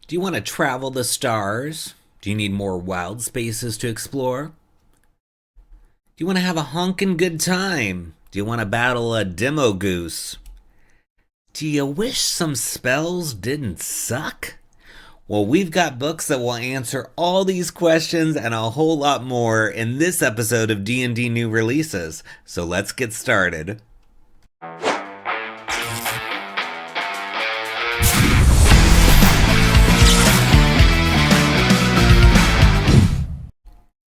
Do you want to travel the stars? Do you need more wild spaces to explore? Do you want to have a honkin' good time? Do you want to battle a demo goose? Do you wish some spells didn't suck? Well, we've got books that will answer all these questions and a whole lot more in this episode of D&D New Releases. So let's get started.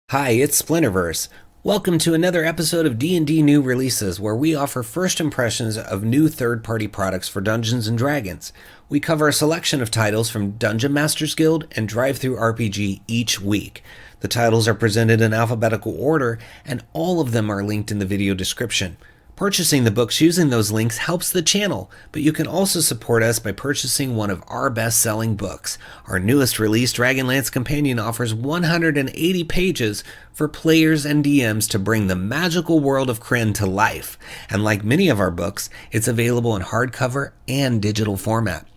Hi, it's Splinterverse. Welcome to another episode of D&D New Releases, where we offer first impressions of new third-party products for Dungeons & Dragons. We cover a selection of titles from Dungeon Masters Guild and ttrpg each week. The titles are presented in alphabetical order, and all of them are linked in the video description. Purchasing the books using those links helps the channel, but you can also support us by purchasing one of our best-selling books. Our newest release, Dragonlance Companion, offers 180 pages for players and DMs to bring the magical world of Krynn to life. And like many of our books, it's available in hardcover and digital format.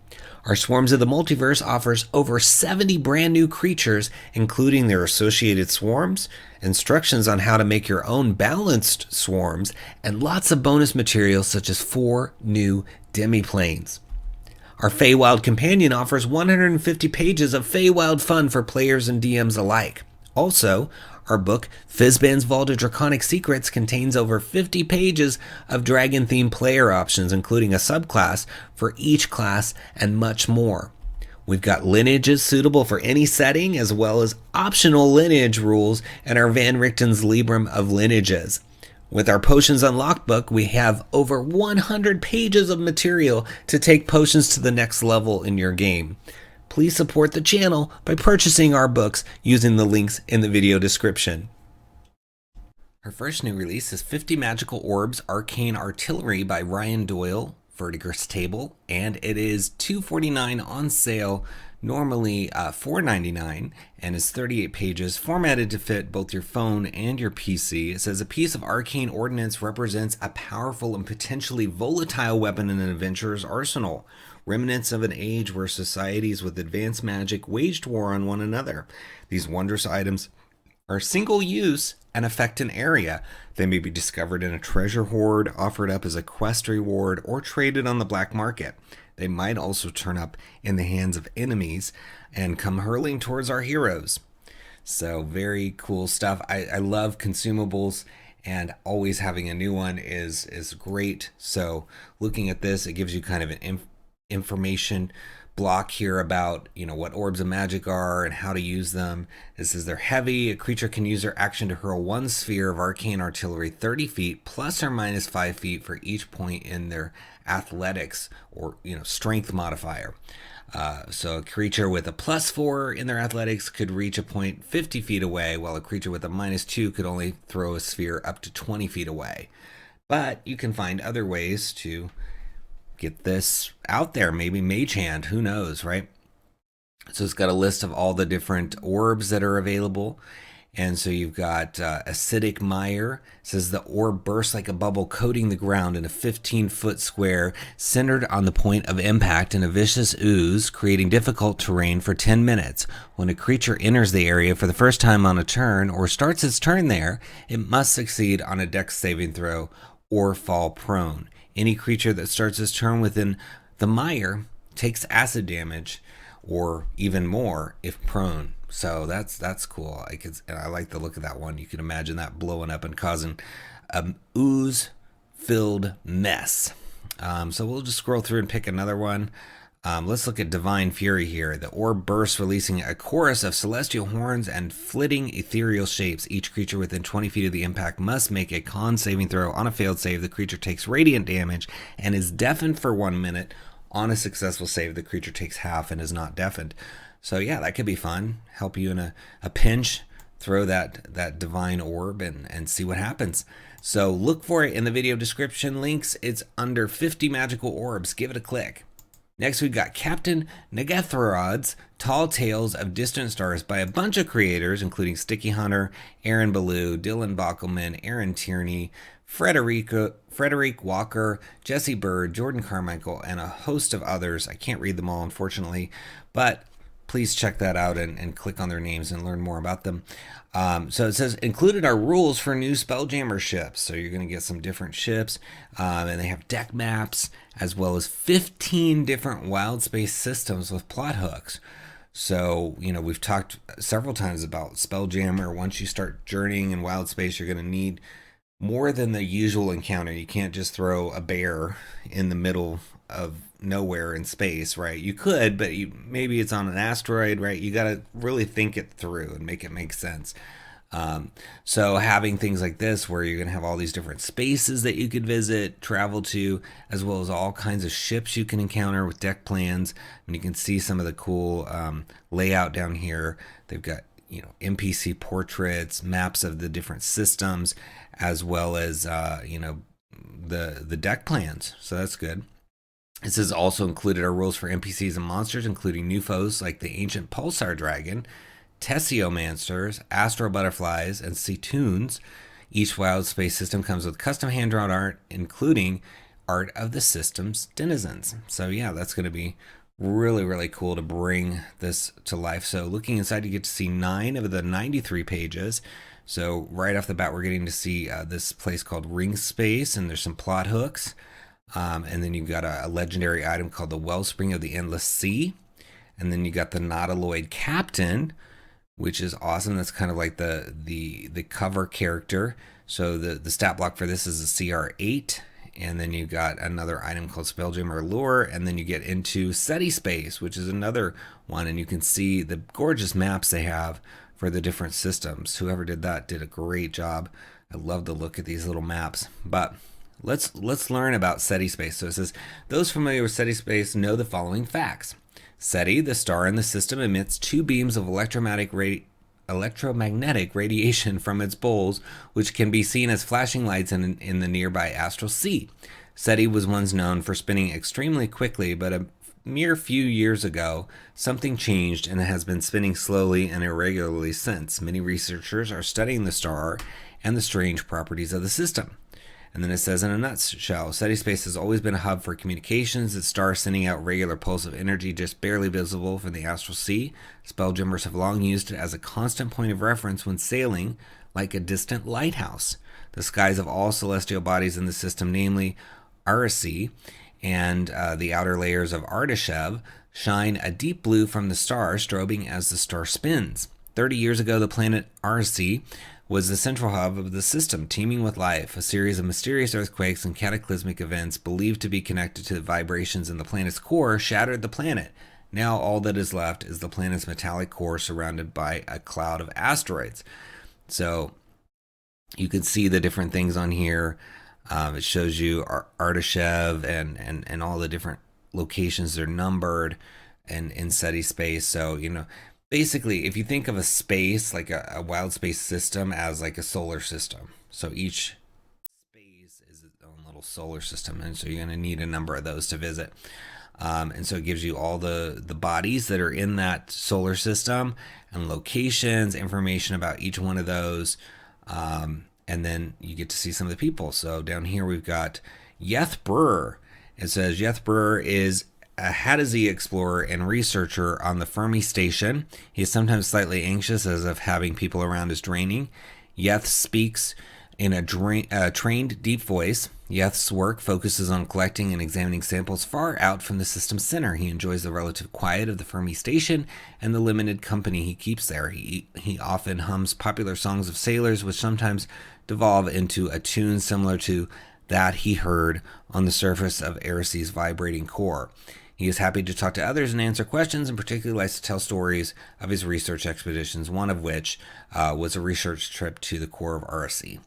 Our Swarms of the Multiverse offers over 70 brand new creatures, including their associated swarms, instructions on how to make your own balanced swarms, and lots of bonus materials such as 4 new demiplanes. Our Feywild Companion offers 150 pages of Feywild fun for players and DMs alike. Also, our book, Fizban's Vault of Draconic Secrets, contains over 50 pages of dragon-themed player options, including a subclass for each class and much more. We've got lineages suitable for any setting, as well as optional lineage rules in our Van Richten's Librum of Lineages. With our Potions Unlocked book, we have over 100 pages of material to take potions to the next level in your game. Please support the channel by purchasing our books using the links in the video description. Our first new release is 50 Magical Orbs Arcane Artillery by Ryan Doyle, Vertiger's Table, and it is $2.49 on sale, normally $4.99, and is 38 pages, formatted to fit both your phone and your PC. It says a piece of arcane ordnance represents a powerful and potentially volatile weapon in an adventurer's arsenal. Remnants of an age where societies with advanced magic waged war on one another. These wondrous items are single use and affect an area. They may be discovered in a treasure hoard, offered up as a quest reward, or traded on the black market. They might also turn up in the hands of enemies and come hurling towards our heroes. So very cool stuff. I love consumables, and always having a new one is great. So looking at this, it gives you kind of an information block here about what orbs of magic are and how to use them. This is they're heavy. A creature can use their action to hurl one sphere of arcane artillery 30 feet plus or minus 5 feet for each point in their athletics or strength modifier. So a creature with a +4 in their athletics could reach a point 50 feet away, while a creature with a -2 could only throw a sphere up to 20 feet away. But you can find other ways to get this out there, maybe Mage Hand, who knows, right? So it's got a list of all the different orbs that are available. And so you've got Acidic Mire. It says the orb bursts like a bubble, coating the ground in a 15-foot square centered on the point of impact in a vicious ooze, creating difficult terrain for 10 minutes. When a creature enters the area for the first time on a turn or starts its turn there, it must succeed on a dex saving throw or fall prone. Any creature that starts its turn within the mire takes acid damage, or even more if prone. So that's cool. I like the look of that one. You can imagine that blowing up and causing an ooze-filled mess. So we'll just scroll through and pick another one. Let's look at Divine Fury here. The orb bursts, releasing a chorus of celestial horns and flitting ethereal shapes. Each creature within 20 feet of the impact must make a con saving throw. On a failed save, the creature takes radiant damage and is deafened for 1 minute. On a successful save, the creature takes half and is not deafened. So yeah, that could be fun. Help you in a pinch. Throw that divine orb and see what happens. So look for it in the video description links. It's under 50 magical orbs. Give it a click. Next, we've got Captain Negathorod's Tall Tales of Distant Stars by a bunch of creators, including Sticky Hunter, Aaron Ballou, Dylan Bockelman, Aaron Tierney, Frederick Walker, Jesse Bird, Jordan Carmichael, and a host of others. I can't read them all, unfortunately, but please check that out and click on their names and learn more about them. So it says, included are rules for new Spelljammer ships. So you're going to get some different ships, and they have deck maps, as well as 15 different wild space systems with plot hooks. So, we've talked several times about Spelljammer. Once you start journeying in wild space, you're going to need more than the usual encounter. You can't just throw a bear in the middle of nowhere in space, right? You could, but maybe it's on an asteroid, right? You got to really think it through and make it make sense. So having things like this where you're going to have all these different spaces that you could visit, travel to, as well as all kinds of ships you can encounter with deck plans. And you can see some of the cool layout down here. They've got NPC portraits, maps of the different systems, as well as the deck plans. So that's good. It says also included are rules for NPCs and monsters, including new foes like the ancient Pulsar Dragon, Tessiomancers, Astral Butterflies, and Seatoons. Each wild space system comes with custom hand-drawn art, including art of the system's denizens. So yeah, that's going to be really, really cool to bring this to life. So looking inside, you get to see 9 of the 93 pages. So right off the bat, we're getting to see this place called Ring Space, and there's some plot hooks. And then you've got a legendary item called the Wellspring of the Endless Sea. And then you got the Nautiloid Captain, which is awesome. That's kind of like the cover character. So the stat block for this is a CR8. And then you got another item called Spelljammer Lure. And then you get into SETI Space, which is another one. And you can see the gorgeous maps they have for the different systems. Whoever did that did a great job. I love to look at these little maps. But let's learn about SETI Space. So it says, those familiar with SETI Space know the following facts. SETI, the star in the system, emits 2 beams of electromagnetic radiation from its poles, which can be seen as flashing lights in the nearby astral sea. SETI was once known for spinning extremely quickly, but a mere few years ago, something changed and it has been spinning slowly and irregularly since. Many researchers are studying the star and the strange properties of the system. And then it says, in a nutshell, SETI Space has always been a hub for communications. Its star sending out regular pulse of energy just barely visible from the astral sea. Spelljammers have long used it as a constant point of reference when sailing, like a distant lighthouse. The skies of all celestial bodies in the system, namely Arcane and the outer layers of Ardashev, shine a deep blue from the star, strobing as the star spins. 30 years ago, the planet Arcane was the central hub of the system, teeming with life. A series of mysterious earthquakes and cataclysmic events believed to be connected to the vibrations in the planet's core shattered the planet. Now all that is left is the planet's metallic core surrounded by a cloud of asteroids. So you can see the different things on here. It shows you Ardashev and all the different locations. They're numbered and in SETI Space. So, basically, if you think of a space, like a wild space system, as like a solar system. So each space is its own little solar system. And so you're going to need a number of those to visit. And so it gives you all the bodies that are in that solar system and locations, information about each one of those. And then you get to see some of the people. So down here we've got Yeth Brewer. It says Yeth Brewer is a Hadazee explorer and researcher on the Fermi station. He is sometimes slightly anxious, as if having people around is draining. Yeth speaks in a trained deep voice. Yeth's work focuses on collecting and examining samples far out from the system's center. He enjoys the relative quiet of the Fermi station and the limited company he keeps there. He often hums popular songs of sailors, which sometimes devolve into a tune similar to that he heard on the surface of Aracee's vibrating core. He is happy to talk to others and answer questions, and particularly likes to tell stories of his research expeditions, one of which was a research trip to the core of Arcane.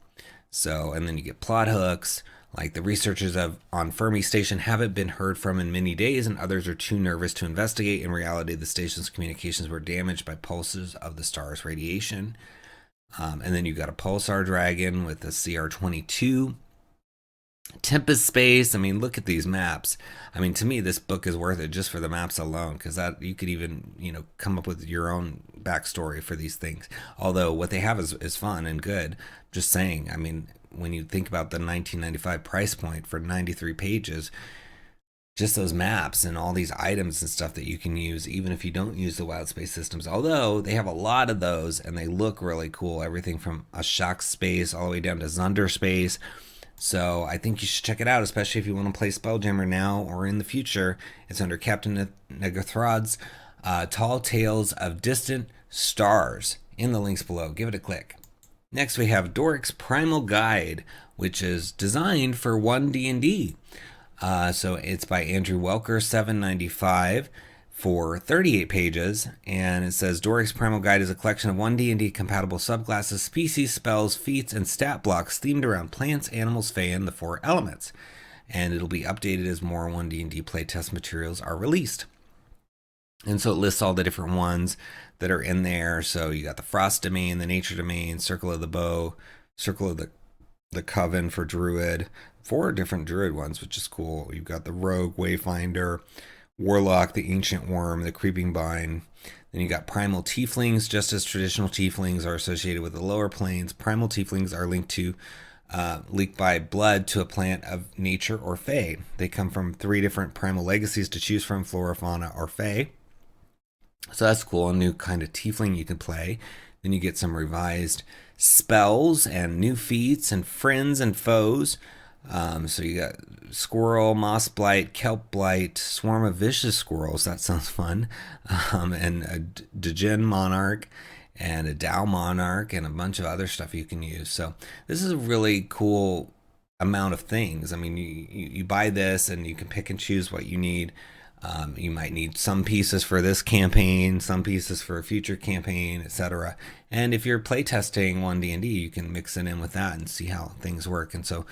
So, and then you get plot hooks, like the researchers on Fermi Station haven't been heard from in many days, and others are too nervous to investigate. In reality, the station's communications were damaged by pulses of the star's radiation. And then you got a Pulsar Dragon with a CR22. Tempest Space. I mean, look at these maps. I mean, to me, this book is worth it just for the maps alone, because that you could even, come up with your own backstory for these things. Although what they have is fun and good. Just saying. I mean, when you think about the $19.95 price point for 93 pages, just those maps and all these items and stuff that you can use even if you don't use the wild space systems, although they have a lot of those and they look really cool, everything from a shock space all the way down to Zunder space. So I think you should check it out, especially if you want to play Spelljammer now or in the future. It's under Captain Negathod's Tall Tales of Distant Stars in the links below. Give it a click. Next we have Doric's Primal Guide, which is designed for 1D&D. So it's by Andrew Welker, $7.95 for 38 pages, and it says Doric's Primal Guide is a collection of 1D&D compatible subclasses, species, spells, feats, and stat blocks themed around plants, animals, fae, and the 4 elements. And it'll be updated as more 1D&D playtest materials are released. And so it lists all the different ones that are in there. So you got the Frost Domain, the Nature Domain, Circle of the Bow, Circle of the Coven for Druid, 4 different Druid ones, which is cool. You've got the Rogue, Wayfinder, Warlock, the Ancient Worm, the Creeping Vine. Then you got Primal Tieflings. Just as traditional Tieflings are associated with the lower planes, Primal Tieflings are linked by blood to a plant of nature or fae. They come from 3 different primal legacies to choose from: flora, fauna, or fae. So that's cool, a new kind of Tiefling you can play. Then you get some revised spells and new feats and friends and foes. So you got Squirrel, Moss Blight, Kelp Blight, Swarm of Vicious Squirrels. That sounds fun. And a Djinn Monarch and a Dow Monarch and a bunch of other stuff you can use. So this is a really cool amount of things. I mean, you buy this and you can pick and choose what you need. You might need some pieces for this campaign, some pieces for a future campaign, etc. And if you're playtesting 1D&D, you can mix it in with that and see how things work. And so,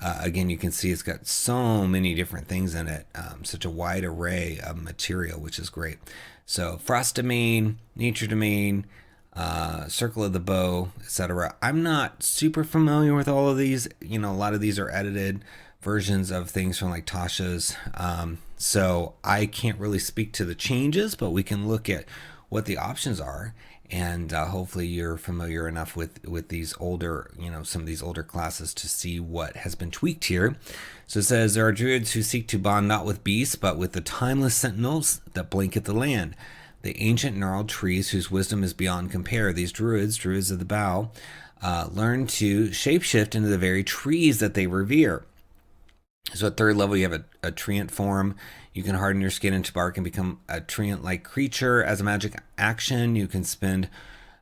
again, you can see it's got so many different things in it, such a wide array of material, which is great. So Frost Domain, Nature Domain, Circle of the Bow, etc. I'm not super familiar with all of these. You know, a lot of these are edited versions of things from like Tasha's. So I can't really speak to the changes, but we can look at what the options are. And hopefully you're familiar enough with these older, some of these older classes to see what has been tweaked here. So it says there are druids who seek to bond not with beasts, but with the timeless sentinels that blanket the land. The ancient gnarled trees whose wisdom is beyond compare. These druids of the bough, learn to shapeshift into the very trees that they revere. So at 3rd level, you have a treant form. You can harden your skin into bark and become a treant-like creature. As a magic action, you can spend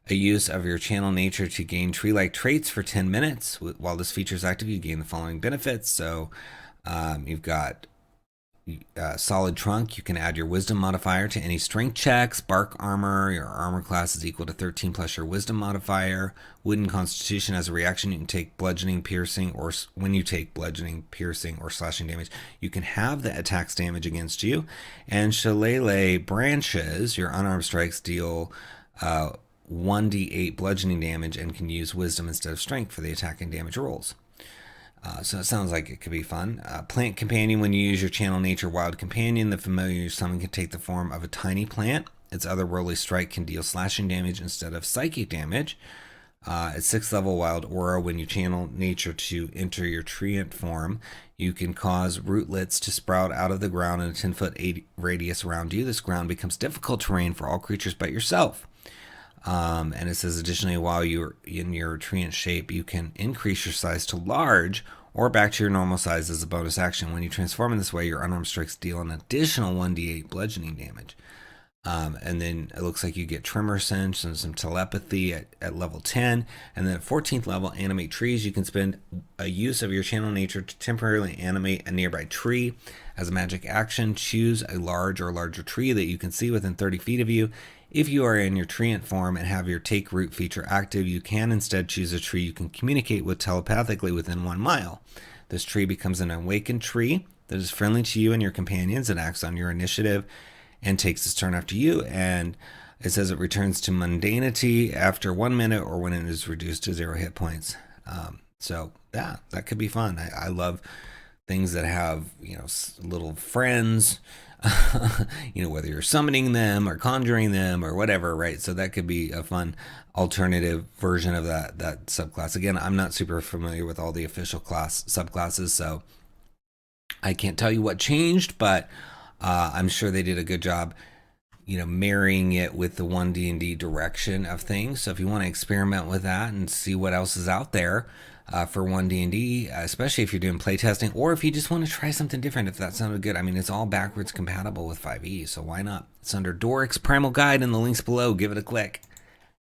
a use of your channel nature to gain tree-like traits for 10 minutes. While this feature is active, you gain the following benefits. So you've got solid trunk. You can add your wisdom modifier to any strength checks. Bark armor, your armor class is equal to 13 plus your wisdom modifier. Wooden constitution, as a reaction, you can take bludgeoning, piercing, or when you take bludgeoning, piercing, or slashing damage, you can have the attack's damage against you. And shillelagh branches, your unarmed strikes deal 1d8 bludgeoning damage and can use wisdom instead of strength for the attack and damage rolls. So it sounds like it could be fun. Plant Companion, when you use your Channel Nature Wild Companion, the familiar summon can take the form of a tiny plant. Its otherworldly strike can deal slashing damage instead of psychic damage. At 6th level Wild Aura, when you channel nature to enter your treant form, you can cause rootlets to sprout out of the ground in a 10-foot radius around you. This ground becomes difficult terrain for all creatures but yourself. And it says, additionally, while you're in your treant shape, you can increase your size to large or back to your normal size as a bonus action. When you transform in this way, your unarmed strikes deal an additional 1d8 bludgeoning damage. And then it looks like you get Tremor Sense and some Telepathy at level 10. And then at 14th level, Animate Trees. You can spend a use of your Channel Nature to temporarily animate a nearby tree. As a magic action, choose a large or larger tree that you can see within 30 feet of you. If you are in your treant form and have your Take Root feature active, you can instead choose a tree you can communicate with telepathically within 1 mile. This tree becomes an awakened tree that is friendly to you and your companions. It acts on your initiative and takes its turn after you. And it says it returns to mundanity after 1 minute or when it is reduced to 0 hit points. So yeah, that could be fun. I love things that have, little friends, whether you're summoning them or conjuring them or whatever, right? So that could be a fun alternative version of that subclass. Again, I'm not super familiar with all the official subclasses, so I can't tell you what changed, but I'm sure they did a good job, marrying it with the 1D&D direction of things. So if you want to experiment with that and see what else is out there for 1D&D, especially if you're doing playtesting, or if you just want to try something different, if that sounded good. I mean, it's all backwards compatible with 5e, so why not? It's under Doric's Primal Guide in the links below. Give it a click.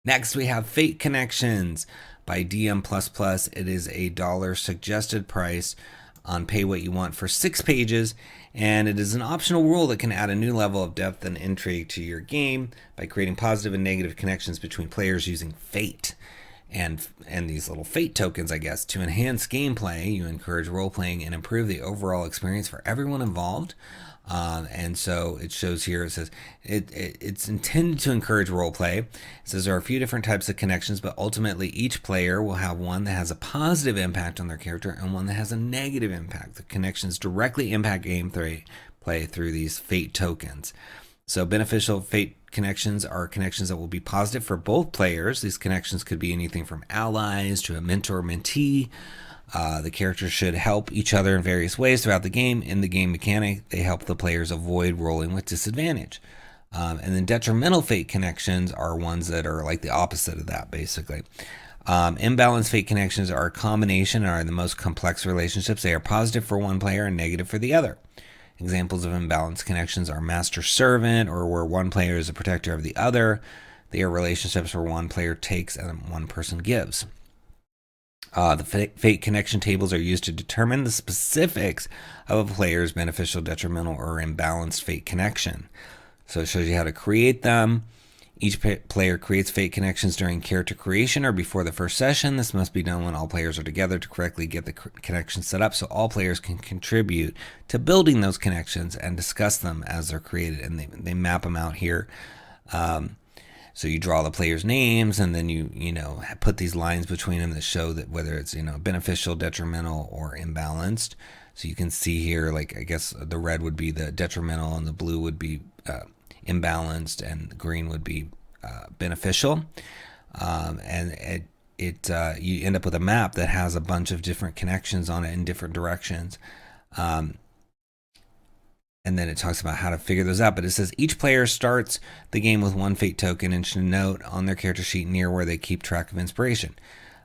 Next, we have Fate Connections by DM++. It is a $1 suggested price on Pay What You Want for 6 pages, and it is an optional rule that can add a new level of depth and intrigue to your game by creating positive and negative connections between players using fate and these little fate tokens, I guess. To enhance gameplay, you encourage role-playing and improve the overall experience for everyone involved. And so it shows here, it says it's intended to encourage role play. It says there are a few different types of connections, but ultimately each player will have one that has a positive impact on their character and one that has a negative impact. The connections directly impact gameplay through these fate tokens. So beneficial fate connections are connections that will be positive for both players. These connections could be anything from allies to a mentor-mentee. The characters should help each other in various ways throughout the game. In the game mechanic, they help the players avoid rolling with disadvantage. And then detrimental fate connections are ones that are like the opposite of that, basically. Imbalanced fate connections are a combination and are the most complex relationships. They are positive for one player and negative for the other. Examples of imbalanced connections are master-servant, or where one player is a protector of the other. They are relationships where one player takes and one person gives. The fate connection tables are used to determine the specifics of a player's beneficial, detrimental, or imbalanced fate connection. So it shows you how to create them. Each player creates fate connections during character creation or before the first session. This must be done when all players are together to correctly get the connection set up, so all players can contribute to building those connections and discuss them as they're created. And they map them out here. So you draw the players' names, and then you put these lines between them that show that whether it's beneficial, detrimental, or imbalanced. So you can see here, like, I guess the red would be the detrimental, and the blue would be imbalanced, and the green would be beneficial. And you end up with a map that has a bunch of different connections on it in different directions. And then it talks about how to figure those out. But it says each player starts the game with one fate token and should note on their character sheet near where they keep track of inspiration.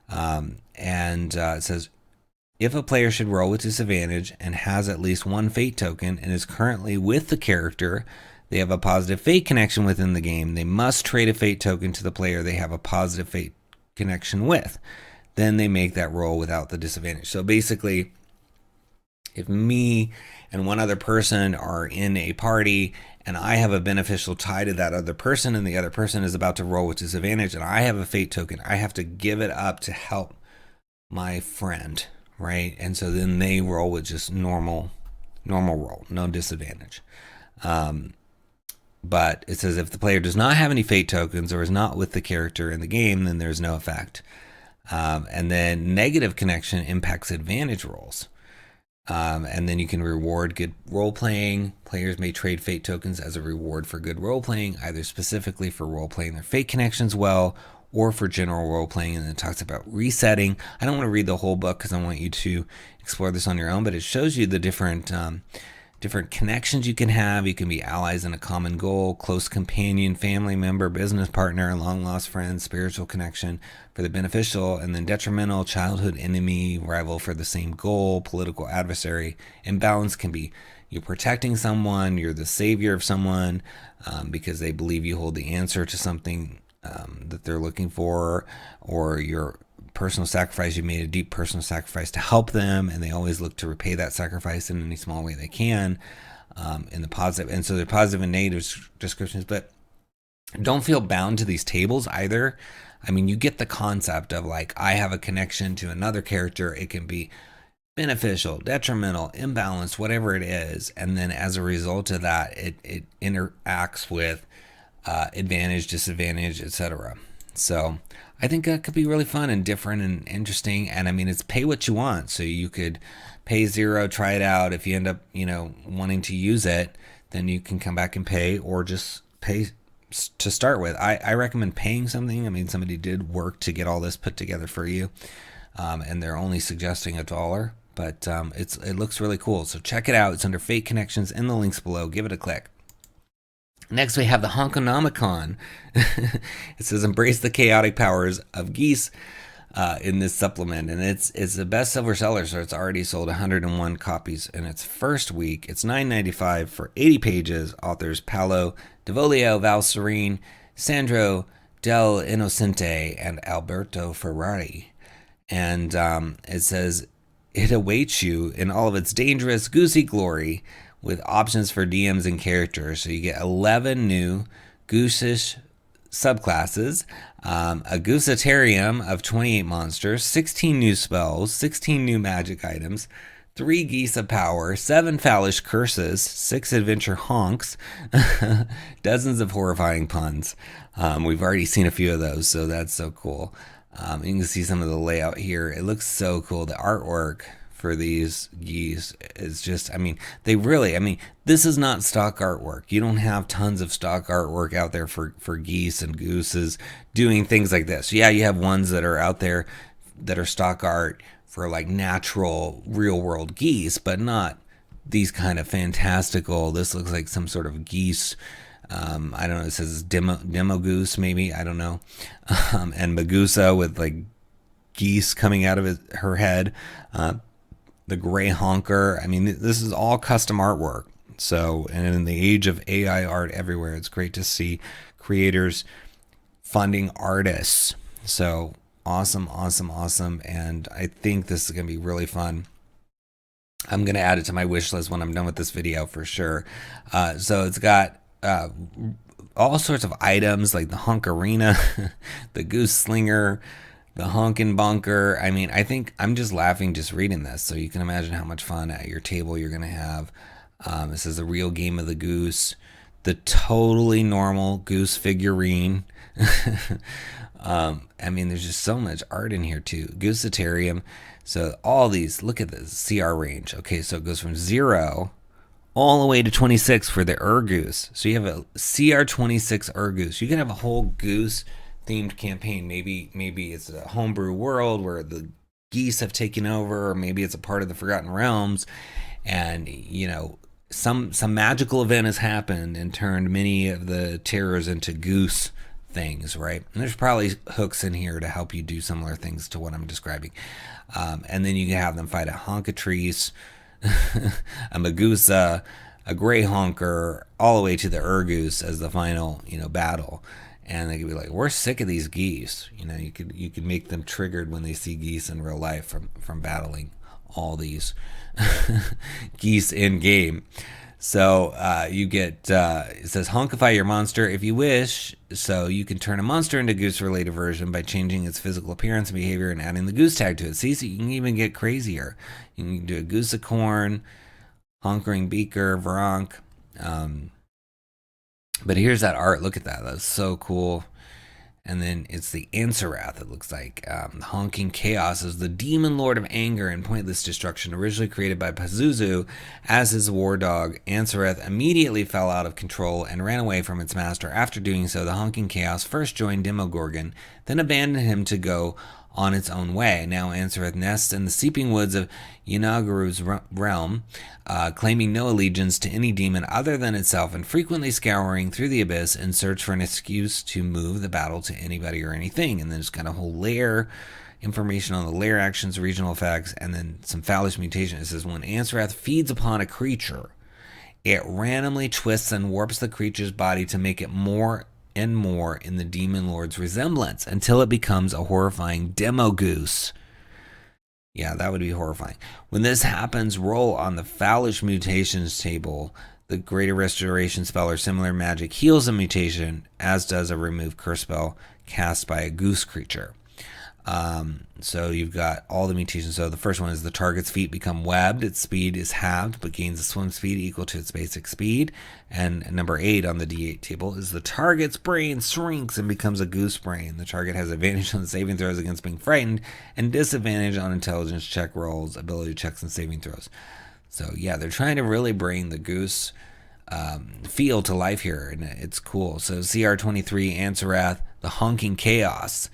It says if a player should roll with disadvantage and has at least one fate token and is currently with the character they have a positive fate connection within the game, they must trade a fate token to the player they have a positive fate connection with. Then they make that roll without the disadvantage. So basically, if me and one other person are in a party and I have a beneficial tie to that other person and the other person is about to roll with disadvantage and I have a fate token, I have to give it up to help my friend, right? And so then they roll with just normal roll, no disadvantage. But it says if the player does not have any fate tokens or is not with the character in the game, then there's no effect. And then negative connection impacts advantage rolls. And then you can reward good role playing. Players may trade fate tokens as a reward for good role playing, either specifically for role playing their fate connections well or for general role playing. And then it talks about resetting. I don't want to read the whole book because I want you to explore this on your own, but it shows you the different connections you can have. You can be allies in a common goal, close companion, family member, business partner, long lost friend, spiritual connection for the beneficial, and then detrimental, childhood enemy, rival for the same goal, political adversary. Imbalance can be you're protecting someone, you're the savior of someone because they believe you hold the answer to something that they're looking for, or your personal sacrifice, you made a deep personal sacrifice to help them, and they always look to repay that sacrifice in any small way they can, in the positive. And so they're positive and negative descriptions, but don't feel bound to these tables either. I mean, you get the concept of like, I have a connection to another character. It can be beneficial, detrimental, imbalanced, whatever it is. And then as a result of that, it interacts with advantage, disadvantage, etc. So I think that could be really fun and different and interesting. And I mean, it's pay what you want. So you could pay $0, try it out. If you end up, wanting to use it, then you can come back and pay, or just pay to start with. I recommend paying something. I mean, somebody did work to get all this put together for you. And they're only suggesting $1 But it looks really cool. So check it out. It's under Fate Connections in the links below. Give it a click. Next, we have the Honkonomicon. It says, embrace the chaotic powers of geese in this supplement. And it's a bestseller seller, so it's already sold 101 copies in its first week. It's $9.95 for 80 pages. Authors Paolo Devolio, Val Serene, Sandro Del Innocente, and Alberto Ferrari. And it says, it awaits you in all of its dangerous, goosey glory, with options for DMs and characters. So you get 11 new goosish subclasses, a Goosatarium of 28 monsters, 16 new spells, 16 new magic items, 3 geese of power, 7 fallish curses, 6 adventure honks, dozens of horrifying puns. We've already seen a few of those, so that's so cool. You can see some of the layout here. It looks so cool. The artwork for these geese is just, this is not stock artwork. You don't have tons of stock artwork out there for geese and gooses doing things like this. Yeah, you have ones that are out there that are stock art for like natural real world geese, but not these kind of fantastical. This looks like some sort of geese. I don't know. It says demo goose, maybe. I don't know. And Megusa with like geese coming out of her head. The gray honker. This is all custom artwork. So, and in the age of AI art everywhere, it's great to see creators funding artists. So awesome. And I think this is going to be really fun. I'm going to add it to my wish list when I'm done with this video for sure. So it's got all sorts of items like the honkarina, the goose slinger, the honkin' bunker. I think I'm just laughing just reading this, so you can imagine how much fun at your table you're going to have. It says the real game of the goose, the totally normal goose figurine. There's just so much art in here too. Goosatarium. So all these, look at this CR range. Okay, so it goes from 0 all the way to 26 for the Goose. So you have a CR26 Goose. You can have a whole goose themed campaign. Maybe it's a homebrew world where the geese have taken over, or maybe it's a part of the Forgotten Realms, and some magical event has happened and turned many of the terrors into goose things, right? And there's probably hooks in here to help you do similar things to what I'm describing. And then you can have them fight a honkatrice, a Megusa, a gray honker, all the way to the Goose as the final, battle. And they could be like, we're sick of these geese. You could make them triggered when they see geese in real life from battling all these geese in game. So you get, it says honkify your monster if you wish. So you can turn a monster into goose related version by changing its physical appearance and behavior and adding the goose tag to it. See, so you can even get crazier. You can do a gooseacorn, honkering beaker, Vronk. But here's that art. Look at that. That's so cool. And then it's the Ansarath, it looks like. The honking chaos is the demon lord of anger and pointless destruction, originally created by Pazuzu as his war dog. Ansarath immediately fell out of control and ran away from its master. After doing so, the honking chaos first joined Demogorgon, then abandoned him to go on its own way. Now Ansarath nests in the seeping woods of Yanaguru's realm, claiming no allegiance to any demon other than itself, and frequently scouring through the abyss in search for an excuse to move the battle to anybody or anything. And then it's got a whole layer, information on the layer actions, regional effects, and then some fallish mutation. It says when Ansarath feeds upon a creature, it randomly twists and warps the creature's body to make it more and more in the demon lord's resemblance until it becomes a horrifying demo goose. Yeah, that would be horrifying. When this happens, roll on the fallish mutations table. The greater restoration spell or similar magic heals a mutation, as does a remove curse spell cast by a goose creature. So you've got all the mutations. So the first one is the target's feet become webbed. Its speed is halved, but gains a swim speed equal to its basic speed. And number 8 on the D8 table is the target's brain shrinks and becomes a goose brain. The target has advantage on saving throws against being frightened and disadvantage on intelligence check rolls, ability checks, and saving throws. So yeah, they're trying to really bring the goose feel to life here, and it's cool. So CR23 Ansarath, the honking chaos.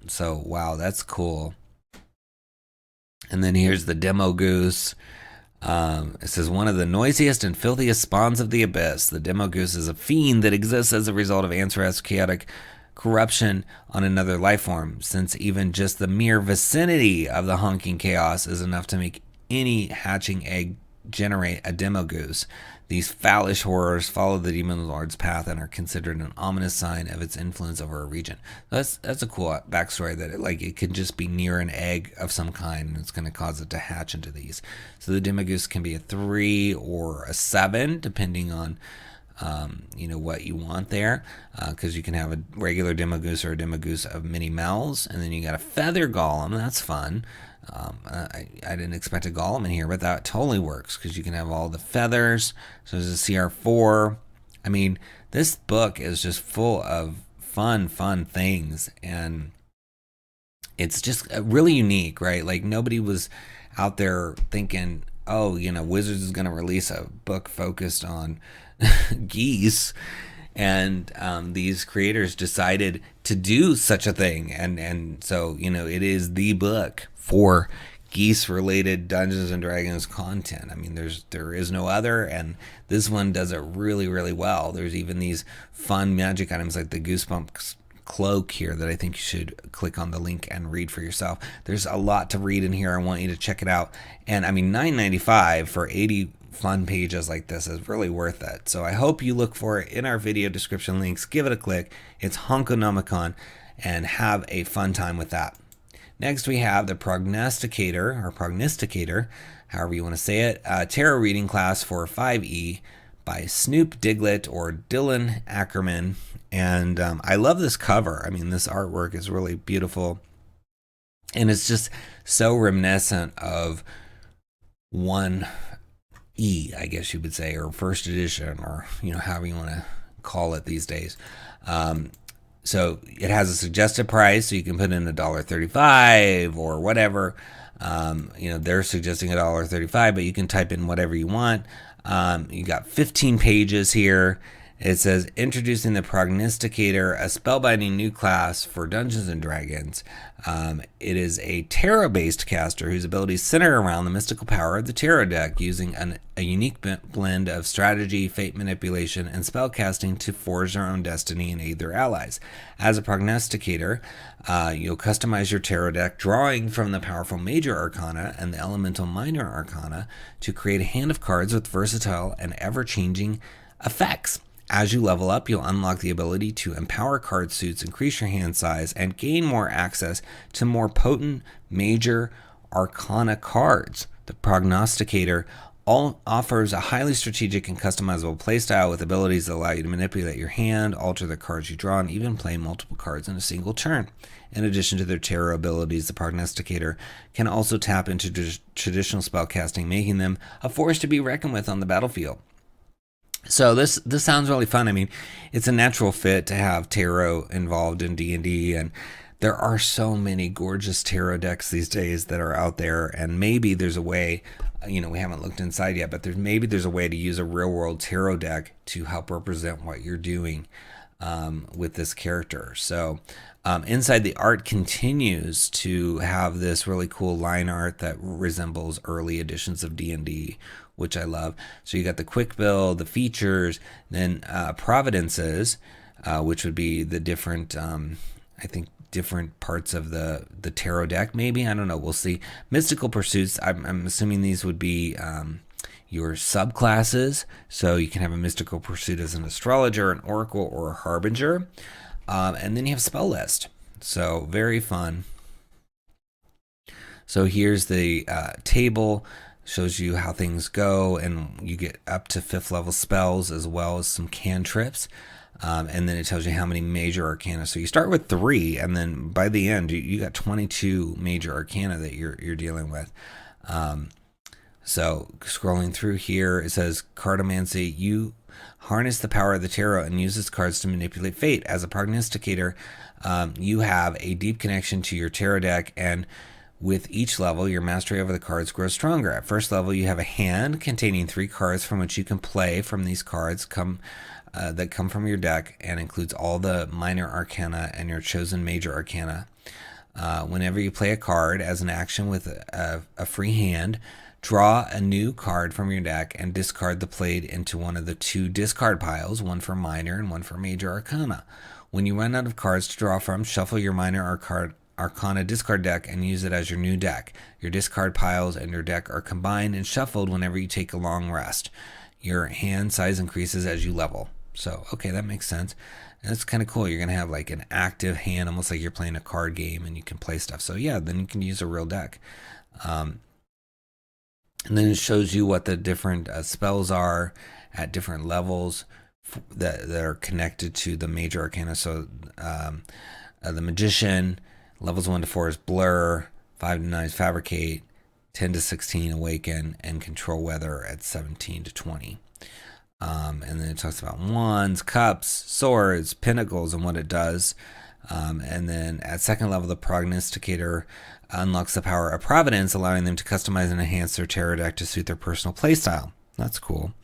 So wow, that's cool. And then here's the demo goose. It says, one of the noisiest and filthiest spawns of the abyss. The demo goose is a fiend that exists as a result of Ansareth's chaotic corruption on another life form, since even just the mere vicinity of the honking chaos is enough to make any hatching egg generate a demo goose. These foolish horrors follow the demon lord's path and are considered an ominous sign of its influence over a region. That's a cool backstory, that it could just be near an egg of some kind and it's going to cause it to hatch into these. So the demo goose can be a 3 or a 7 depending on what you want there, because you can have a regular demo goose or a demo goose of many mells, and then you got a feather golem. That's fun. I didn't expect a golem in here, but that totally works because you can have all the feathers. So there's a CR4. I mean, this book is just full of fun things, and it's just really unique, right? Like, nobody was out there thinking, oh, Wizards is going to release a book focused on geese, and these creators decided to do such a thing, and so it is the book for geese related Dungeons and Dragons content. I mean, there is no other, and this one does it really well. There's even these fun magic items like the Goosebumps cloak here that I think you should click on the link and read for yourself. There's a lot to read in here. I want you to check it out. And I mean, $9.95 for 80 fun pages like this is really worth it. So I hope you look for it in our video description links. Give it a click. It's Honkonomicon, and have a fun time with that. Next, we have the Prognosticator, however you want to say it, tarot reading class for 5e by Snoop Diglett or Dylan Ackerman. And I love this cover. I mean, this artwork is really beautiful, and it's just so reminiscent of 1E, I guess you would say, or first edition, or however you want to call it these days. So it has a suggested price, so you can put in $1.35 or whatever. They're suggesting $1.35, but you can type in whatever you want. You got 15 pages here. It says, introducing the Prognosticator, a spellbinding new class for Dungeons and Dragons. It is a tarot-based caster whose abilities center around the mystical power of the tarot deck, using a unique blend of strategy, fate manipulation, and spellcasting to forge their own destiny and aid their allies. As a Prognosticator, you'll customize your tarot deck, drawing from the powerful major arcana and the elemental minor arcana to create a hand of cards with versatile and ever-changing effects. As you level up, you'll unlock the ability to empower card suits, increase your hand size, and gain more access to more potent major arcana cards. The Prognosticator offers a highly strategic and customizable playstyle with abilities that allow you to manipulate your hand, alter the cards you draw, and even play multiple cards in a single turn. In addition to their tarot abilities, the Prognosticator can also tap into traditional spellcasting, making them a force to be reckoned with on the battlefield. So this sounds really fun. I mean, it's a natural fit to have tarot involved in D&D, and there are so many gorgeous tarot decks these days that are out there, and maybe there's a way, we haven't looked inside yet, but there's a way to use a real-world tarot deck to help represent what you're doing with this character. So inside, the art continues to have this really cool line art that resembles early editions of D&D, which I love. So you got the quick build, the features, then providences, which would be the different, different parts of the tarot deck, maybe. I don't know. We'll see. Mystical pursuits, I'm assuming these would be your subclasses. So you can have a mystical pursuit as an astrologer, an oracle, or a harbinger. And then you have spell list. So very fun. So here's the table. Shows you how things go, and you get up to 5th level spells as well as some cantrips. And then it tells you how many major arcana. So you start with 3, and then by the end, you got 22 major arcana that you're dealing with. So scrolling through here, it says cartomancy. You harness the power of the tarot and use its cards to manipulate fate. As a prognosticator, you have a deep connection to your tarot deck, and with each level, your mastery over the cards grows stronger. At first level, you have a hand containing 3 cards from which you can play from these cards that come from your deck, and includes all the minor arcana and your chosen major arcana. Whenever you play a card as an action with a free hand, draw a new card from your deck and discard the played into one of the two discard piles, one for minor and one for major arcana. When you run out of cards to draw from, shuffle your minor arcana discard deck and use it as your new deck. Your discard piles and your deck are combined and shuffled whenever you take a long rest. Your hand size increases as you level. So, okay, that makes sense. And that's kind of cool. You're going to have like an active hand, almost like you're playing a card game and you can play stuff. So yeah, then you can use a real deck. And then it shows you what the different spells are at different levels that are connected to the major arcana. So the Magician, levels 1 to 4 is Blur, 5 to 9 is Fabricate, 10 to 16 Awaken, and Control Weather at 17 to 20. And then it talks about wands, cups, swords, pinnacles, and what it does. And then at second level, the Prognosticator unlocks the power of Providence, allowing them to customize and enhance their tarot deck to suit their personal playstyle. That's cool.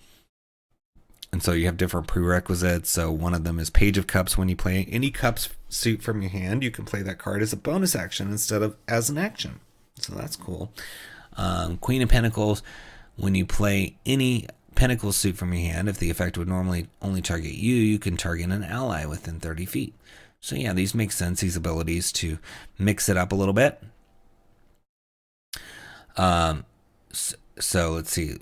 And so you have different prerequisites. So one of them is Page of Cups. When you play any cups suit from your hand, you can play that card as a bonus action instead of as an action. So that's cool. Queen of Pentacles. When you play any Pentacle suit from your hand, if the effect would normally only target you, you can target an ally within 30 feet. So yeah, these make sense, these abilities to mix it up a little bit. So let's see.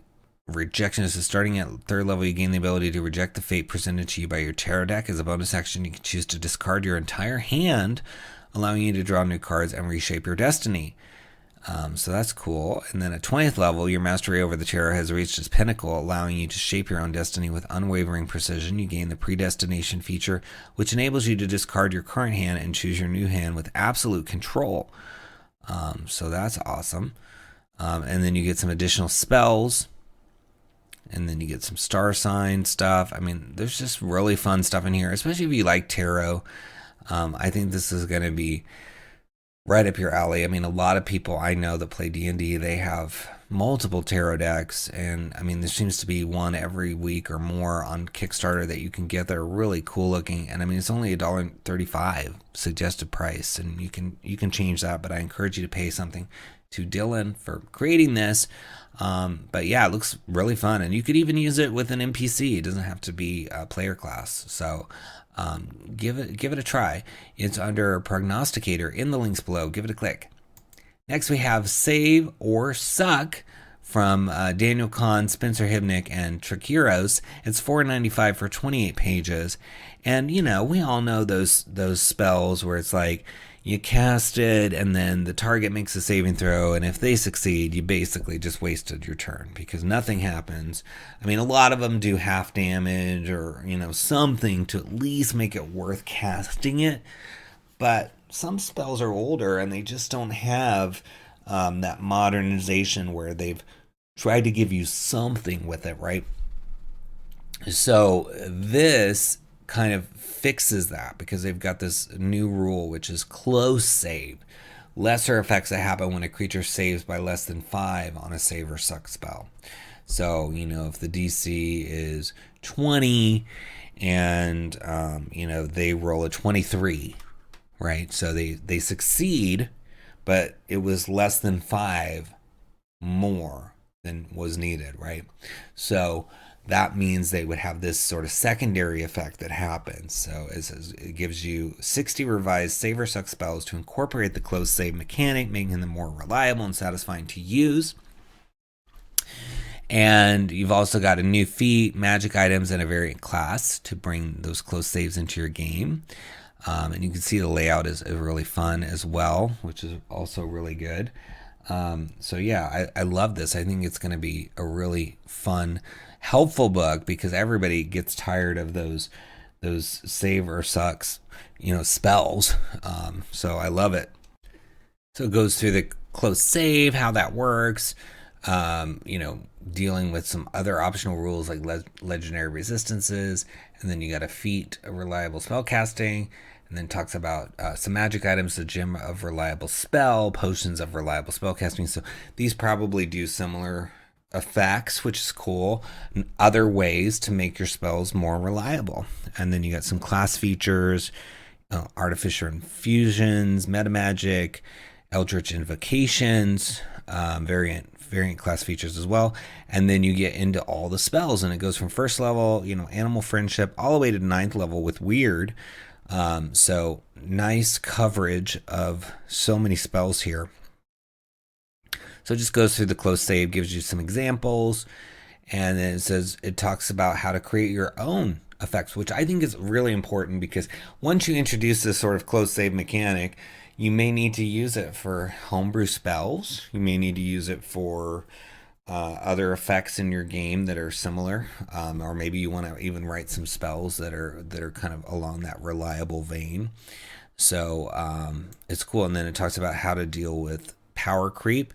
Rejection is starting at third level. You gain the ability to reject the fate presented to you by your tarot deck. As a bonus action, you can choose to discard your entire hand, allowing you to draw new cards and reshape your destiny. So that's cool. And then at 20th level, your mastery over the tarot has reached its pinnacle, allowing you to shape your own destiny with unwavering precision. You gain the predestination feature, which enables you to discard your current hand and choose your new hand with absolute control. So that's awesome. And then you get some additional spells. And then you get some star sign stuff. I mean, there's just really fun stuff in here, especially if you like tarot. I think this is going to be right up your alley. I mean, a lot of people I know that play D&D, they have multiple tarot decks. And I mean, there seems to be one every week or more on Kickstarter that you can get that are really cool looking. And I mean, it's only $1.35 suggested price. And you can change that, but I encourage you to pay something to Dylan for creating this. But yeah, it looks really fun, and you could even use it with an NPC. It doesn't have to be a player class. So give it a try. It's under Prognosticator in the links below. Give it a click. Next we have Save or Suck from Daniel Kahn, Spencer Hibnick, and Trikiros. It's $4.95 for 28 pages. And you know, we all know those spells where it's like you cast it and then the target makes a saving throw, and if they succeed, you basically just wasted your turn because nothing happens. I mean, a lot of them do half damage or, you know, something to at least make it worth casting it. But some spells are older and they just don't have that modernization where they've tried to give you something with it, right? So this kind of fixes that because they've got this new rule, which is close save. Lesser effects that happen when a creature saves by less than 5 on a save or suck spell. So, you know, if the DC is 20 and, you know, they roll a 23, right? So they succeed, but it was less than 5 more than was needed, right? So that means they would have this sort of secondary effect that happens. So it gives you 60 revised save or suck spells to incorporate the close save mechanic, making them more reliable and satisfying to use. And you've also got a new feat, magic items, and a variant class to bring those close saves into your game. And you can see the layout is really fun as well, which is also really good. So yeah, I love this. I think it's going to be a really fun, helpful book because everybody gets tired of those save or sucks, you know, spells. So I love it. So it goes through the close save, how that works, you know, dealing with some other optional rules like legendary resistances, and then you got a feat of reliable spell casting, and then talks about some magic items, the gem of reliable spell, potions of reliable spell casting. So these probably do similar effects, which is cool, and other ways to make your spells more reliable. And then you got some class features, Artificer Infusions, Metamagic, Eldritch Invocations, variant class features as well. And then you get into all the spells, and it goes from first level, Animal Friendship, all the way to 9th level with Wyrd. So nice coverage of so many spells here. So it just goes through the close save, gives you some examples, and then it talks about how to create your own effects, which I think is really important, because once you introduce this sort of close save mechanic, you may need to use it for homebrew spells. You may need to use it for other effects in your game that are similar, or maybe you want to even write some spells that are kind of along that reliable vein. So it's cool. And then it talks about how to deal with power creep.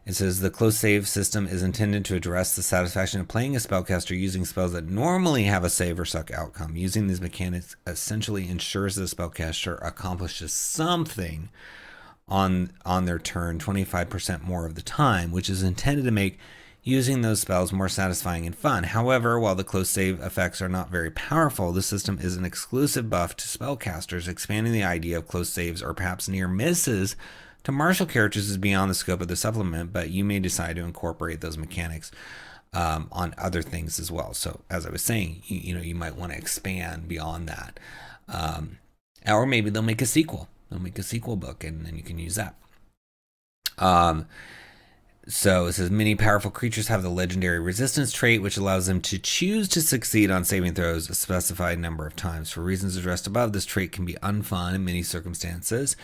It says the close save system is intended to address the satisfaction of playing a spellcaster using spells that normally have a save or suck outcome. Using these mechanics essentially ensures the spellcaster accomplishes something on their turn 25% more of the time, which is intended to make using those spells more satisfying and fun. However, while the close save effects are not very powerful, the system is an exclusive buff to spellcasters, expanding the idea of close saves or perhaps near misses to martial characters is beyond the scope of the supplement, but you may decide to incorporate those mechanics on other things as well. So as I was saying, you might want to expand beyond that. Or maybe they'll make a sequel. They'll make a sequel book, and then you can use that. So it says many powerful creatures have the legendary resistance trait, which allows them to choose to succeed on saving throws a specified number of times. For reasons addressed above, this trait can be unfun in many circumstances,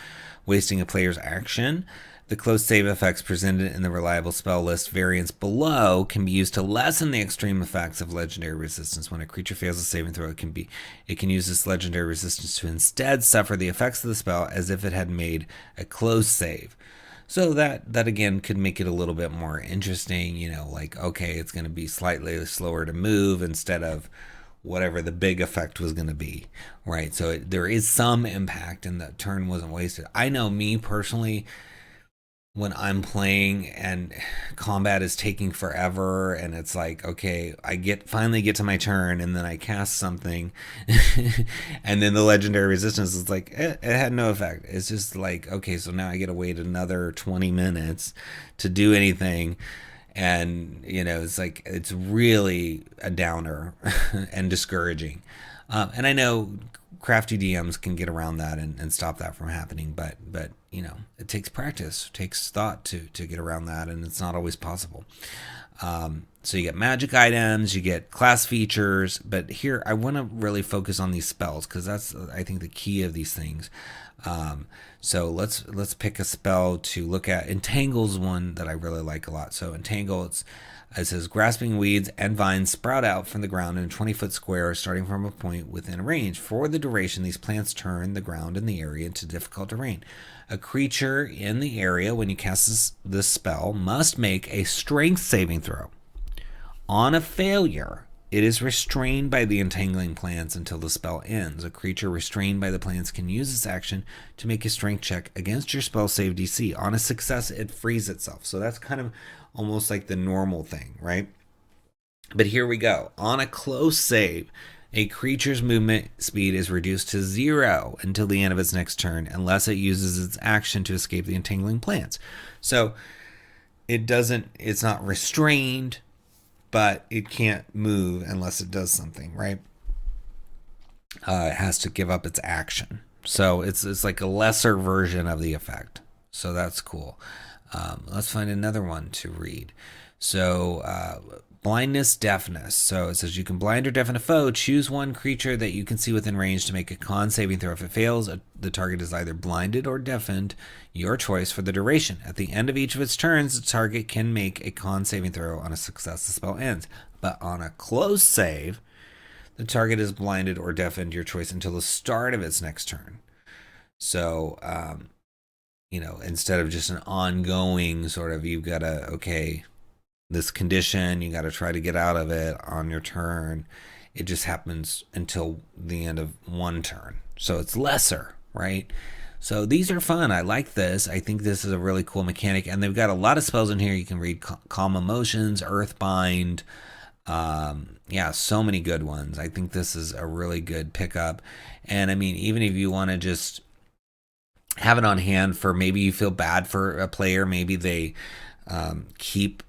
wasting a player's action. The close save effects presented in the reliable spell list variants below can be used to lessen the extreme effects of legendary resistance. When a creature fails a saving throw, it can use this legendary resistance to instead suffer the effects of the spell as if it had made a close save. So that again could make it a little bit more interesting, like, okay, it's going to be slightly slower to move instead of whatever the big effect was going to be, right? So there is some impact, and the turn wasn't wasted. I know me personally, when I'm playing and combat is taking forever, and it's like, okay, I finally get to my turn, and then I cast something, and then the legendary resistance is like, it had no effect. It's just like, okay, so now I get to wait another 20 minutes to do anything, and it's like, it's really a downer and discouraging. And I know crafty DMs can get around that and stop that from happening, but it takes practice, it takes thought to get around that, and it's not always possible. So you get magic items, you get class features, but here I want to really focus on these spells, because that's, I think, the key of these things. So let's pick a spell to look at. Entangle's one that I really like a lot. So Entangle, it says grasping weeds and vines sprout out from the ground in a 20-foot square starting from a point within range. For the duration, these plants turn the ground in the area into difficult terrain. A creature in the area, when you cast this spell, must make a strength saving throw. On a failure, it is restrained by the entangling plants until the spell ends. A creature restrained by the plants can use its action to make a strength check against your spell save DC. On a success, it frees itself. So that's kind of almost like the normal thing, right? But here we go. On a close save, a creature's movement speed is reduced to 0 until the end of its next turn, unless it uses its action to escape the entangling plants. So it's not restrained, but it can't move unless it does something, right? It has to give up its action. So it's like a lesser version of the effect. So that's cool. Let's find another one to read. So blindness, deafness. So it says you can blind or deafen a foe. Choose one creature that you can see within range to make a con saving throw. If it fails, the target is either blinded or deafened, your choice, for the duration. At the end of each of its turns, the target can make a con saving throw. On a success, the spell ends. But on a close save, the target is blinded or deafened, your choice, until the start of its next turn. So, instead of just an ongoing sort of, you've got to, okay, this condition, you got to try to get out of it on your turn. It just happens until the end of one turn. So it's lesser, right? So these are fun. I like this. I think this is a really cool mechanic. And they've got a lot of spells in here. You can read Calm Emotions, Earthbind, Yeah, so many good ones. I think this is a really good pickup. And I mean, even if you want to just have it on hand for maybe you feel bad for a player, maybe they keep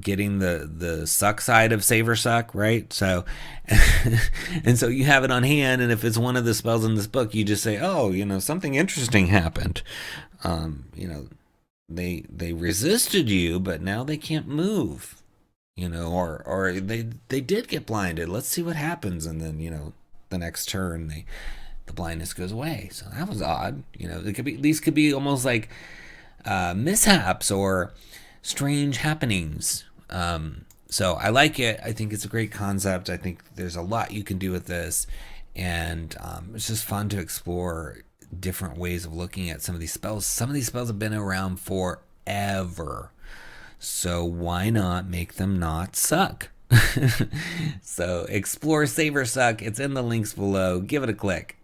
getting the suck side of Save or Suck, right? So, and so you have it on hand, and if it's one of the spells in this book, you just say, oh, something interesting happened. They resisted you, but now they can't move. Or they did get blinded. Let's see what happens, and then the next turn the blindness goes away. So that was odd. These could be almost like mishaps or strange happenings. So I like it. I think it's a great concept. I think there's a lot you can do with this, and it's just fun to explore different ways of looking at some of these spells. Some of these spells have been around forever. So why not make them not suck? So explore Save or Suck. It's in the links below. Give it a click.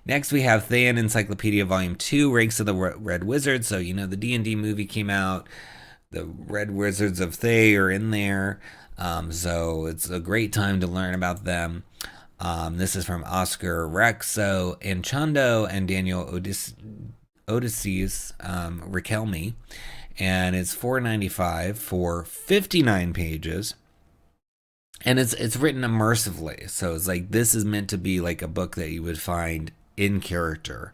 Next we have Thayan Encyclopedia Volume II, Ranks of the Red Wizards. So the D&D movie came out. The Red Wizards of Thay are in there. So it's a great time to learn about them. This is from Oscar Rexo Anchondo and Daniel Odysseus Riquelme. And it's $4.95 for 59 pages, and it's written immersively. So it's like this is meant to be like a book that you would find in character,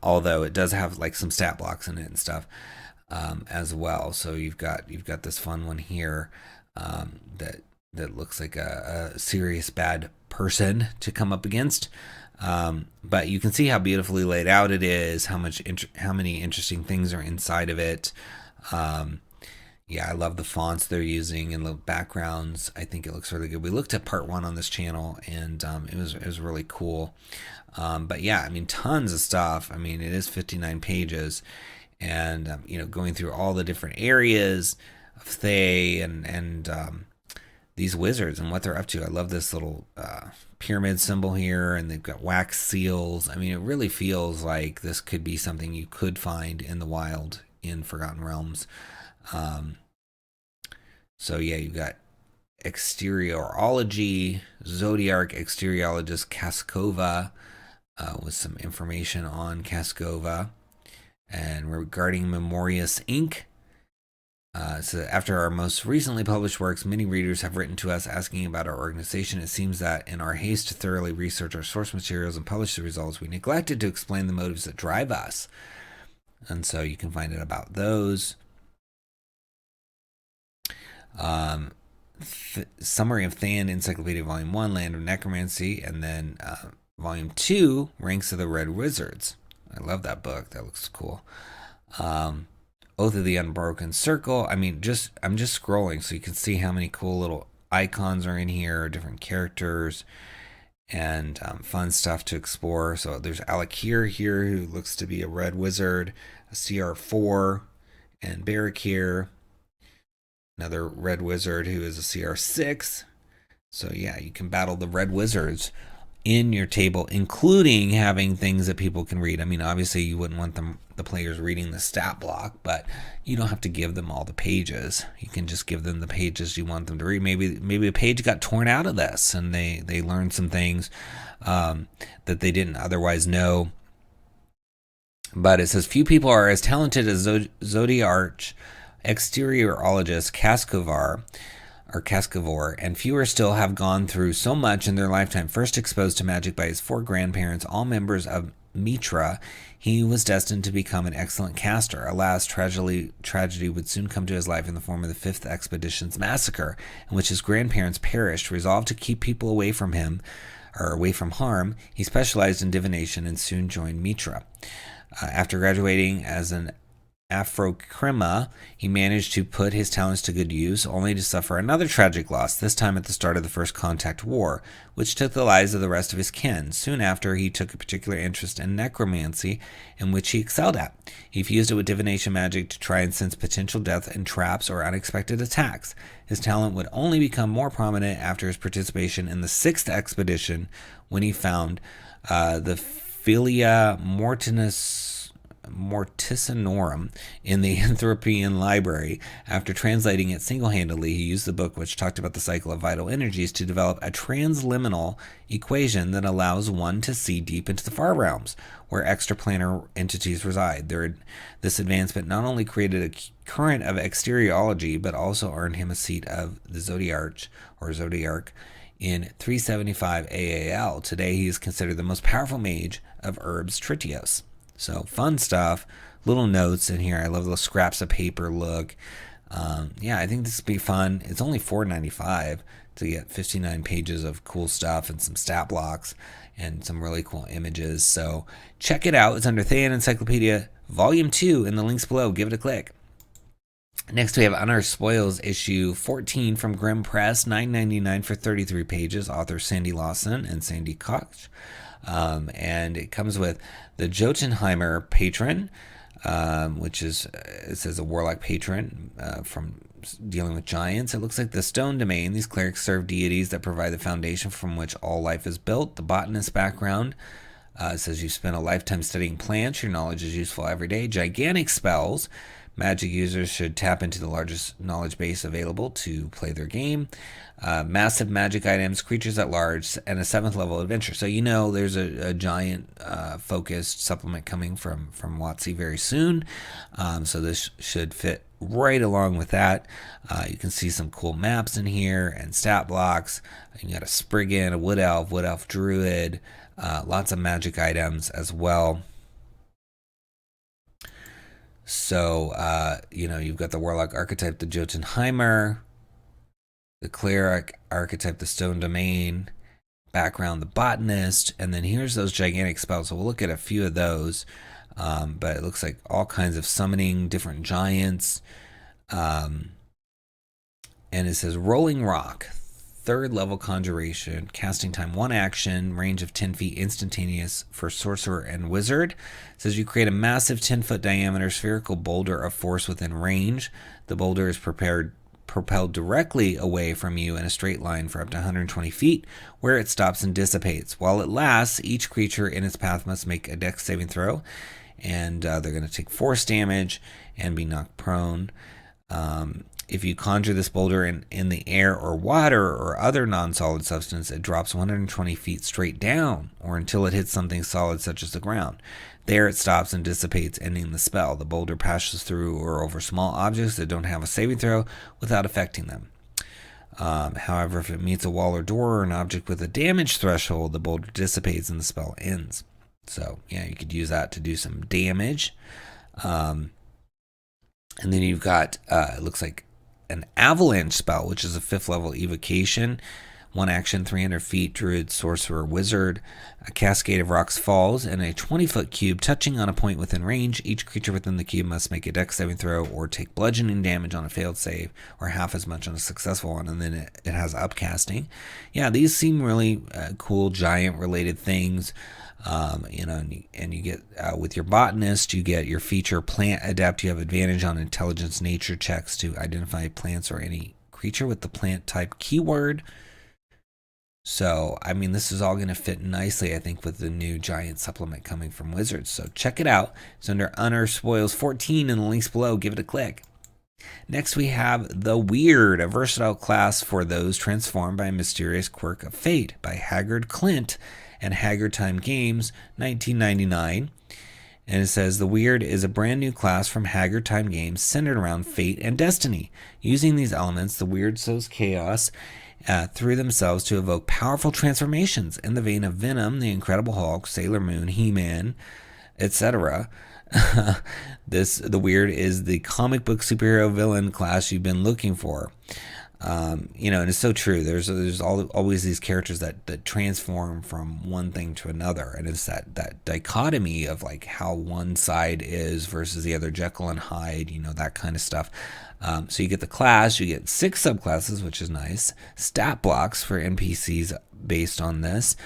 although it does have like some stat blocks in it and stuff as well. So you've got this fun one here that looks like a serious bad person to come up against. But you can see how beautifully laid out it is, how many interesting things are inside of it. Yeah, I love the fonts they're using and the backgrounds. I think it looks really good. We looked at part 1 on this channel, and it was really cool. But yeah, I mean, tons of stuff. I mean, it is 59 pages, and going through all the different areas of Thay and these wizards and what they're up to. I love this little pyramid symbol here, and they've got wax seals. I mean, it really feels like this could be something you could find in the wild in Forgotten Realms. So yeah, you've got exteriorology, Zodiac exteriologist Kaskova, with some information on Kaskova, and regarding Memorius Inc. So after our most recently published works, many readers have written to us asking about our organization. It seems that in our haste to thoroughly research our source materials and publish the results, we neglected to explain the motives that drive us. And so you can find out about those. Summary of Thayan Encyclopedia Volume 1, Land of Necromancy, and then Volume 2, Ranks of the Red Wizards. I love that book. That looks cool. Oath of the Unbroken Circle. I mean, I'm just scrolling so you can see how many cool little icons are in here, different characters, and fun stuff to explore. So there's Alakir here, who looks to be a red wizard, a CR4, and Barakir, another red wizard who is a CR6. So yeah, you can battle the red wizards in your table, including having things that people can read. I mean, obviously you wouldn't want the players reading the stat block, but you don't have to give them all the pages. You can just give them the pages you want them to read. Maybe a page got torn out of this, and they learned some things that they didn't otherwise know. But it says, few people are as talented as Zodiarch exteriorologist Kaskavor, and fewer still have gone through so much in their lifetime. First exposed to magic by his 4 grandparents, all members of Mitra, he was destined to become an excellent caster. Alas, tragedy would soon come to his life in the form of the 5th Expedition's massacre, in which his grandparents perished. Resolved to keep people away from him, or away from harm, he specialized in divination and soon joined Mitra. After graduating as an Afrokrima, he managed to put his talents to good use, only to suffer another tragic loss, this time at the start of the First Contact War, which took the lives of the rest of his kin. Soon after, he took a particular interest in necromancy, in which he excelled at. He fused it with divination magic to try and sense potential death and traps or unexpected attacks. His talent would only become more prominent after his participation in the 6th expedition, when he found the Filia Mortinus Mortisanorum in the Anthropian Library. After translating it single-handedly, he used the book, which talked about the cycle of vital energies, to develop a transliminal equation that allows one to see deep into the far realms, where extraplanar entities reside. This advancement not only created a current of exteriology, but also earned him a seat of the Zodiarch in 375 AAL. Today, he is considered the most powerful mage of Urbs Tritios. So, fun stuff. Little notes in here. I love those scraps of paper look. I think this will be fun. It's only $4.95 to get 59 pages of cool stuff and some stat blocks and some really cool images. So, check it out. It's under Thayan Encyclopedia Volume II in the links below. Give it a click. Next, we have Unearthed Spoils, issue 14 from Grimm Press, $9.99 for 33 pages. Author Sandy Lawson and Sandy Koch. And it comes with the Jotunheimer patron, which is, it says a warlock patron from dealing with giants. It looks like the Stone Domain. These clerics serve deities that provide the foundation from which all life is built. The botanist background. It says you spend a lifetime studying plants. Your knowledge is useful every day. Gigantic spells. Magic users should tap into the largest knowledge base available to play their game. Massive magic items, creatures at large, and a 7th level adventure. So there's a giant focused supplement coming from WotC very soon. So this should fit right along with that. You can see some cool maps in here and stat blocks. You got a Spriggan, a wood elf druid, lots of magic items as well. So, you've got the warlock archetype, the Jotunheimer, the cleric archetype, the Stone Domain, background, the botanist, and then here's those gigantic spells. So we'll look at a few of those, but it looks like all kinds of summoning, different giants, and it says Rolling Rock, 3rd level conjuration, casting time 1 action, range of 10 feet, instantaneous for sorcerer and wizard. It says you create a massive 10-foot diameter spherical boulder of force within range. The boulder is propelled directly away from you in a straight line for up to 120 feet, where it stops and dissipates. While it lasts, each creature in its path must make a dex saving throw, and they're going to take force damage and be knocked prone. If you conjure this boulder in the air or water or other non-solid substance, it drops 120 feet straight down, or until it hits something solid such as the ground. There it stops and dissipates, ending the spell. The boulder passes through or over small objects that don't have a saving throw without affecting them. However, if it meets a wall or door or an object with a damage threshold, the boulder dissipates and the spell ends. So, you could use that to do some damage. And then you've got, it looks like, an avalanche spell, which is a 5th level evocation, 1 action, 300 feet, druid, sorcerer, wizard. A cascade of rocks falls, and a 20-foot cube touching on a point within range. Each creature within the cube must make a dex saving throw or take bludgeoning damage on a failed save, or half as much on a successful one, and then it has upcasting. These seem really cool giant-related things. And you get, with your botanist, you get your feature plant adept. You have advantage on intelligence nature checks to identify plants or any creature with the plant type keyword. So, this is all going to fit nicely, I think, with the new giant supplement coming from Wizards. So check it out. It's under Unearthed Spoils 14 in the links below. Give it a click. Next, we have the Wyrd, a versatile class for those transformed by a mysterious quirk of fate, by Haggard Clint and Haggard Time Games, 1999. And it says the Wyrd is a brand new class from Haggard Time Games centered around fate and destiny. Using these elements, the Wyrd sows chaos through themselves to evoke powerful transformations in the vein of Venom, the Incredible Hulk, Sailor Moon, He-Man, etc. The Wyrd is the comic book superhero villain class you've been looking for. And it's so true. There's always these characters that transform from one thing to another, and it's that dichotomy of like how one side is versus the other, Jekyll and Hyde, that kind of stuff. So you get the class, you get 6 subclasses, which is nice. Stat blocks for NPCs based on this.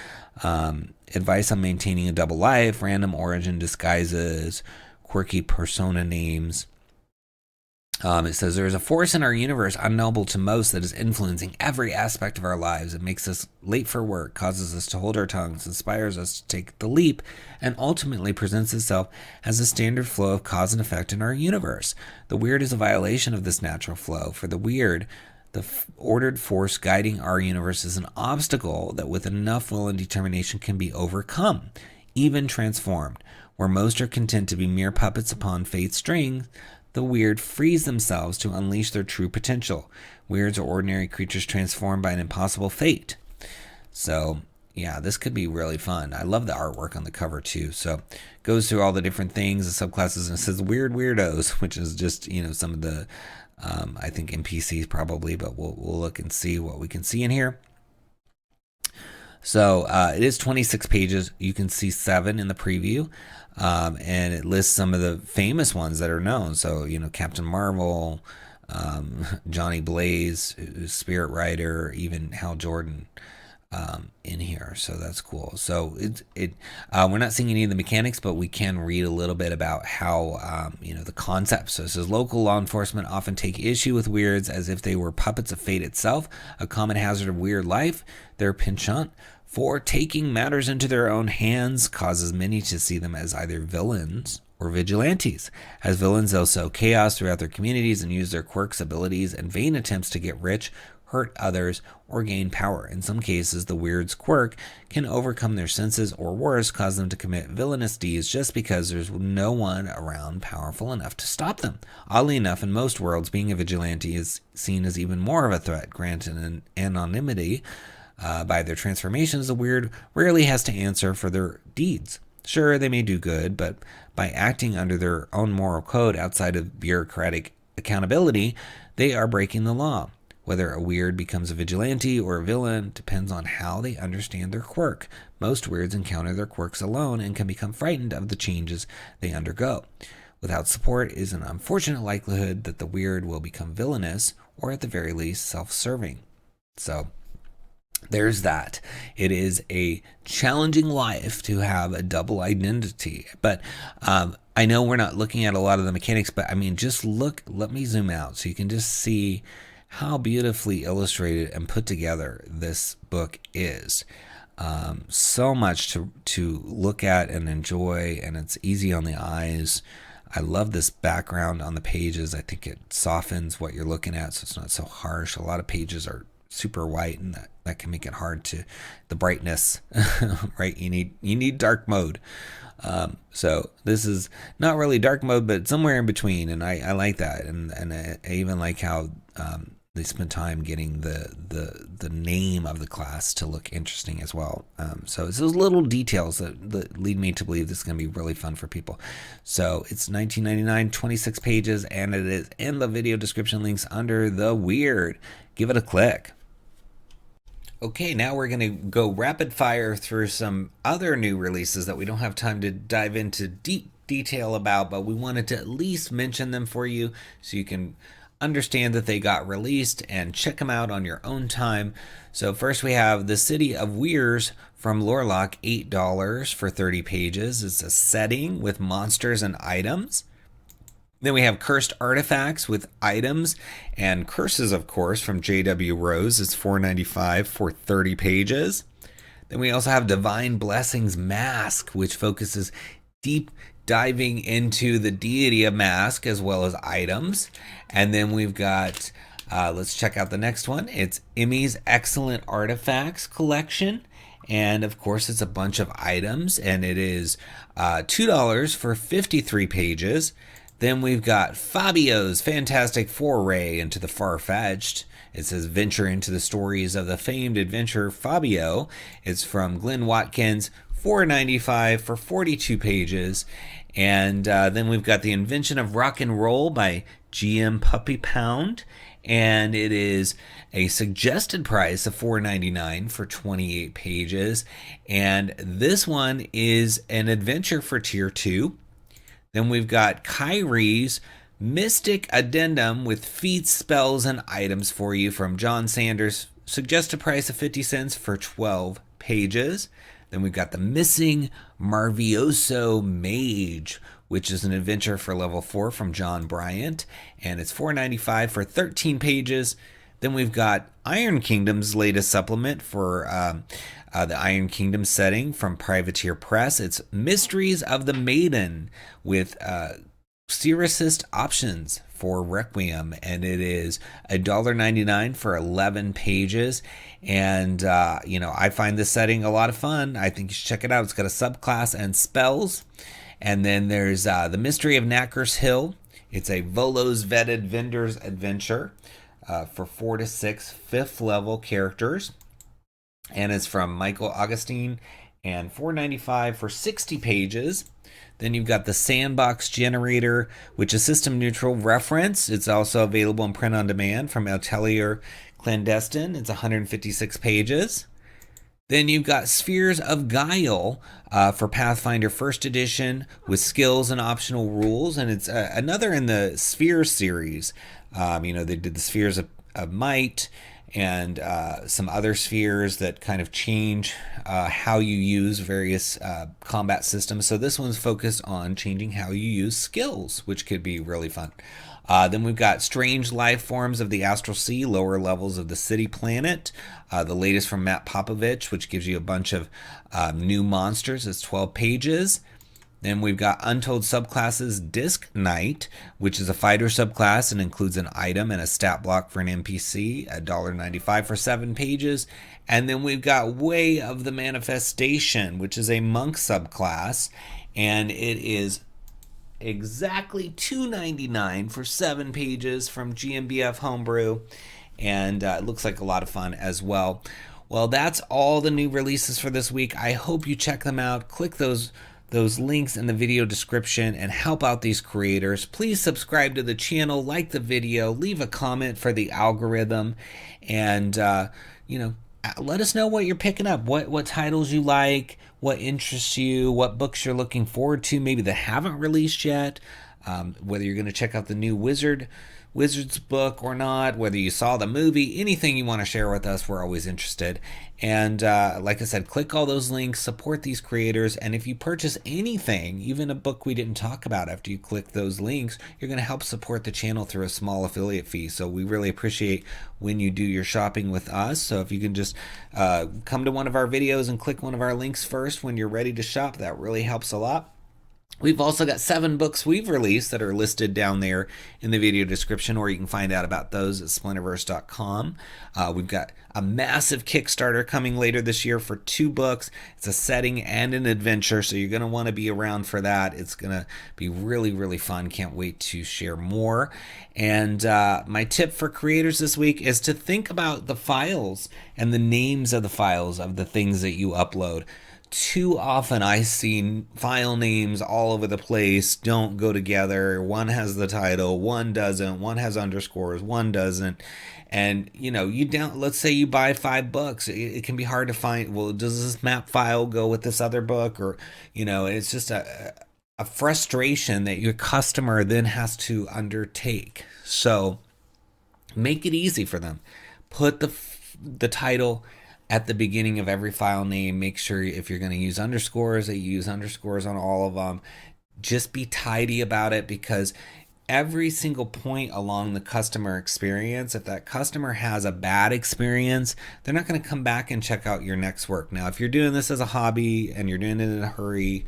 Advice on maintaining a double life, random origin disguises, quirky persona names. It says, there is a force in our universe unknowable to most that is influencing every aspect of our lives. It makes us late for work, causes us to hold our tongues, inspires us to take the leap, and ultimately presents itself as a standard flow of cause and effect in our universe. The weird is a violation of this natural flow. For the weird, the ordered force guiding our universe is an obstacle that with enough will and determination can be overcome, even transformed. Where most are content to be mere puppets upon fate's strings, the weird frees themselves to unleash their true potential. Weirds are ordinary creatures transformed by an impossible fate. So, yeah, this could be really fun. I love the artwork on the cover, too. So, goes through all the different things, the subclasses, and it says weird weirdos, which is just, some of the, I think NPCs probably, but we'll look and see what we can see in here. So, it is 26 pages. You can see 7 in the preview. And it lists some of the famous ones that are known. So, Captain Marvel, Johnny Blaze, Spirit Rider, even Hal Jordan in here. So that's cool. So we're not seeing any of the mechanics, but we can read a little bit about how, the concept. So it says local law enforcement often take issue with weirds as if they were puppets of fate itself, a common hazard of weird life. Their penchant for taking matters into their own hands causes many to see them as either villains or vigilantes. As villains, they'll sow chaos throughout their communities and use their quirks, abilities, and vain attempts to get rich, hurt others, or gain power. In some cases, the weird's quirk can overcome their senses or worse, cause them to commit villainous deeds just because there's no one around powerful enough to stop them. Oddly enough, in most worlds, being a vigilante is seen as even more of a threat. Granted an anonymity, by their transformations, the weird rarely has to answer for their deeds. Sure, they may do good, but by acting under their own moral code outside of bureaucratic accountability, they are breaking the law. Whether a weird becomes a vigilante or a villain depends on how they understand their quirk. Most weirds encounter their quirks alone and can become frightened of the changes they undergo. Without support is an unfortunate likelihood that the weird will become villainous or at the very least self-serving. So, there's that. It is a challenging life to have a double identity. But I know we're not looking at a lot of the mechanics, but just look, let me zoom out so you can just see how beautifully illustrated and put together this book is. So much to look at and enjoy, and it's easy on the eyes. I love this background on the pages. I think it softens what you're looking at so it's not so harsh. A lot of pages are super white, and that can make it hard to the brightness, right? You need dark mode. So this is not really dark mode, but somewhere in between, and I like that, and I even like how they spend time getting the name of the class to look interesting as well. So it's those little details that lead me to believe this is going to be really fun for people. So it's $19.99, 26 pages, and it is in the video description links under the Wyrd. Give it a click. Okay, now we're going to go rapid fire through some other new releases that we don't have time to dive into deep detail about, but we wanted to at least mention them for you so you can understand that they got released and check them out on your own time. So first we have The City of Weirs from Lorelock, $8 for 30 pages. It's a setting with monsters and items. Then we have Cursed Artifacts with items and curses, of course, from J.W. Rose. It's $4.95 for 30 pages. Then we also have Divine Blessings Mask, which focuses deep diving into the deity of Mask as well as items. And then we've got, let's check out the next one. It's Emmy's Excellent Artifacts Collection. And of course, it's a bunch of items, and it is $2 for 53 pages. Then we've got Fabio's Fantastic Foray into the Far-Fetched. It says venture into the stories of the famed adventurer Fabio. It's from Glenn Watkins, $4.95 for 42 pages. And then we've got The Invention of Rock and Roll by GM Puppy Pound. And it is a suggested price of $4.99 for 28 pages. And this one is an adventure for Tier 2. Then we've got Kyrie's Mystic Addendum with feats, spells, and items for you from John Sanders. Suggested price of 50 cents for 12 pages. Then we've got The Missing Marvioso Mage which is an adventure for level 4 from John Bryant, and it's $4.95 for 13 pages. Then we've got Iron Kingdom's latest supplement for the Iron Kingdom setting from Privateer Press. It's Mysteries of the Maiden with Seeressist options for Requiem, and it is $1.99 for 11 pages. And I find this setting a lot of fun. I think you should check it out. It's got a subclass and spells. And then there's The Mystery of Knacker's Hill. It's a Volo's Vetted Vendor's Adventure for 4 to 6 5th level characters. And it's from Michael Augustine, and $4.95 for 60 pages. Then you've got the Sandbox Generator, which is system neutral reference. It's also available in print on demand from Atelier Clandestine. It's 156 pages. Then you've got Spheres of Guile for Pathfinder 1st Edition with skills and optional rules. And it's another in the Spheres series. They did the Spheres of Might and some other spheres that kind of change how you use various combat systems. So this one's focused on changing how you use skills, which could be really fun. Then we've got Strange Life Forms of the Astral Sea, Lower Levels of the City Planet. The latest from Matt Popovich, which gives you a bunch of new monsters. It's 12 pages. Then we've got Untold Subclasses Disc Knight, which is a fighter subclass and includes an item and a stat block for an NPC, $1.95 for 7 pages. And then we've got Way of the Manifestation, which is a monk subclass, and it is exactly $2.99 for 7 pages from GMBF Homebrew, and it looks like a lot of fun as well. Well, that's all the new releases for this week. I hope you check them out. Click those links in the video description and help out these creators. Please subscribe to the channel, like the video, leave a comment for the algorithm, and let us know what you're picking up, what titles you like, what interests you, what books you're looking forward to, maybe that haven't released yet, whether you're going to check out the new Wizards book or not, whether you saw the movie, anything you want to share with us, we're always interested. And like I said, click all those links, support these creators, and if you purchase anything, even a book we didn't talk about, after you click those links, you're going to help support the channel through a small affiliate fee. So we really appreciate when you do your shopping with us. So if you can just come to one of our videos and click one of our links first when you're ready to shop, that really helps a lot. We've also got 7 books we've released that are listed down there in the video description, or you can find out about those at splinterverse.com. We've got a massive Kickstarter coming later this year for 2 books. It's a setting and an adventure, so you're going to want to be around for that. It's going to be really, really fun. Can't wait to share more. And my tip for creators this week is to think about the files and the names of the files of the things that you upload. Too often I see file names all over the place, don't go together. One has the title, one doesn't, one has underscores, one doesn't. And let's say you buy 5 books. It can be hard to find, well, does this map file go with this other book? Or, it's just a frustration that your customer then has to undertake. So make it easy for them. Put the title at the beginning of every file name. Make sure if you're going to use underscores, that you use underscores on all of them. Just be tidy about it, because every single point along the customer experience, if that customer has a bad experience, they're not going to come back and check out your next work. Now, if you're doing this as a hobby and you're doing it in a hurry,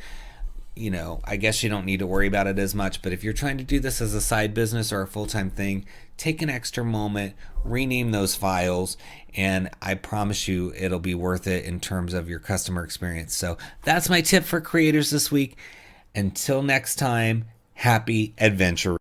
I guess you don't need to worry about it as much. But if you're trying to do this as a side business or a full-time thing, take an extra moment, rename those files, and I promise you it'll be worth it in terms of your customer experience. So that's my tip for creators this week. Until next time, happy adventure.